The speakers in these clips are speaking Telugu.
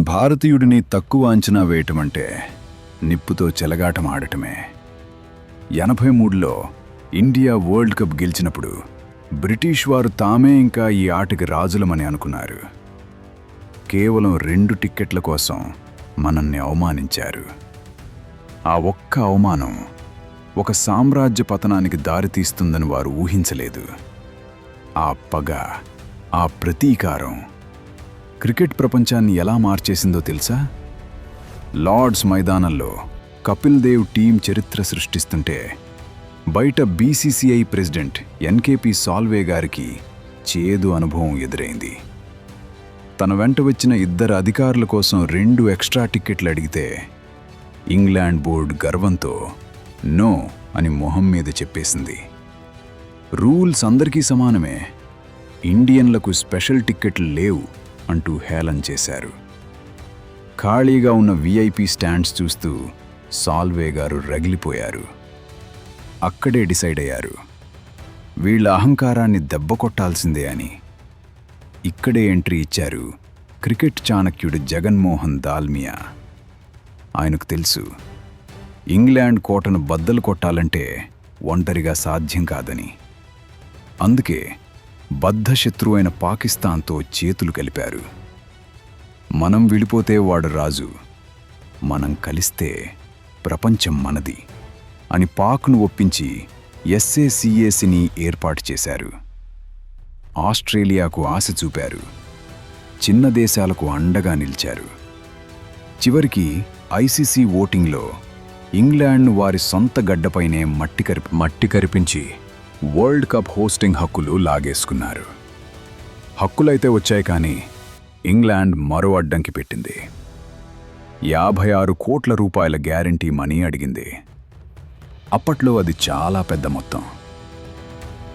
భారతీయుడిని తక్కువ అంచనా వేయటమంటే నిప్పుతో చెలగాటం ఆడటమే. 83లో ఇండియా వరల్డ్ కప్ గెలిచినప్పుడు బ్రిటిష్ వారు తామే ఇంకా ఈ ఆటకి రాజులమని అనుకున్నారు. కేవలం 2 టిక్కెట్ల కోసం మనల్ని అవమానించారు. ఆ ఒక్క అవమానం ఒక సామ్రాజ్య పతనానికి దారితీస్తుందని వారు ఊహించలేదు. ఆ పగ, ఆ ప్రతీకారం క్రికెట్ ప్రపంచాన్ని ఎలా మార్చేసిందో తెలుసా? లార్డ్స్ మైదానంలో కపిల్ దేవ్ టీం చరిత్ర సృష్టిస్తుంటే బయట బీసీసీఐ ప్రెసిడెంట్ ఎన్కేపీ సాల్వే గారికి చేదు అనుభవం ఎదురైంది. తన వెంట వచ్చిన 2 అధికారుల కోసం 2 ఎక్స్ట్రా టిక్కెట్లు అడిగితే ఇంగ్లాండ్ బోర్డు గర్వంతో నో అని మొహం మీద చెప్పేసింది. రూల్స్ అందరికీ సమానమే, ఇండియన్లకు స్పెషల్ టిక్కెట్లు లేవు అంటూ హేళన చేశారు. ఖాళీగా ఉన్న విఐపి స్టాండ్స్ చూస్తూ సాల్వే గారు రగిలిపోయారు. అక్కడే డిసైడ్ అయ్యారు, వీళ్ళ అహంకారాన్ని దెబ్బకొట్టాల్సిందే అని. ఇక్కడే ఎంట్రీ ఇచ్చారు క్రికెట్ చాణక్యుడు జగన్మోహన్ దాల్మియా. ఆయనకు తెలుసు, ఇంగ్లాండ్ కోటను బద్దలు కొట్టాలంటే ఒంటరిగా సాధ్యం కాదని. అందుకే బద్ధశత్రువైన పాకిస్తాన్తో చేతులు కలిపారు. మనం విడిపోతే వాడు రాజు, మనం కలిస్తే ప్రపంచం మనది అని పాక్ను ఒప్పించి SACACని ఏర్పాటు చేశారు. ఆస్ట్రేలియాకు ఆశ చూపారు, చిన్న దేశాలకు అండగా నిలిచారు. చివరికి ICC ఓటింగ్లో ఇంగ్లాండ్ను వారి సొంత గడ్డపైనే మట్టి కరిపించి వరల్డ్ కప్ హోస్టింగ్ హక్కులు లాగేసుకున్నారు. హక్కులైతే వచ్చాయి, కానీ ఇంగ్లాండ్ మరో అడ్డంకి పెట్టింది. 56 కోట్ల రూపాయల గ్యారంటీ మనీ అడిగింది. అప్పట్లో అది చాలా పెద్ద మొత్తం.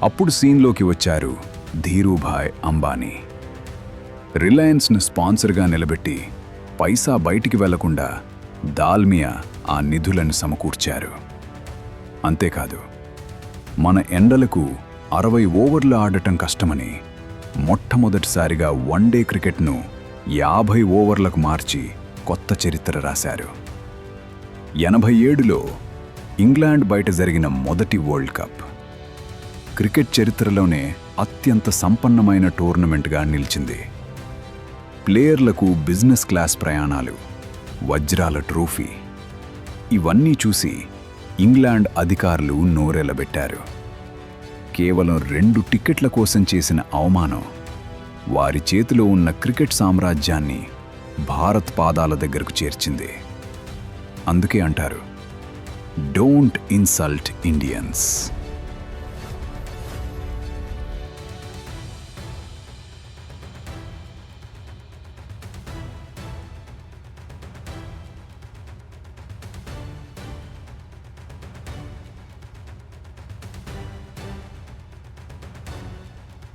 అప్పుడు సీన్లోకి వచ్చారు ధీరూభాయ్ అంబానీ. రిలయన్స్ను స్పాన్సర్గా నిలబెట్టి పైసా బయటికి వెళ్లకుండా దాల్మియా ఆ నిధులను సమకూర్చారు. అంతేకాదు, మన ఎండలకు 60 ఓవర్లు ఆడటం కష్టమని మొట్టమొదటిసారిగా వన్డే క్రికెట్ను 50 ఓవర్లకు మార్చి కొత్త చరిత్ర రాశారు. 87లో ఇంగ్లాండ్ బయట జరిగిన మొదటి వరల్డ్ కప్ క్రికెట్ చరిత్రలోనే అత్యంత సంపన్నమైన టోర్నమెంట్గా నిలిచింది. ప్లేయర్లకు బిజినెస్ క్లాస్ ప్రయాణాలు, వజ్రాల ట్రోఫీ, ఇవన్నీ చూసి ఇంగ్లాండ్ అధికారులు నోరెళ్లబెట్టారు. కేవలం 2 టిక్కెట్ల కోసం చేసిన అవమానం వారి చేతిలో ఉన్న క్రికెట్ సామ్రాజ్యాన్ని భారత్ పాదాల దగ్గరకు చేర్చింది. అందుకే అంటారు, డోంట్ ఇన్సల్ట్ ఇండియన్స్.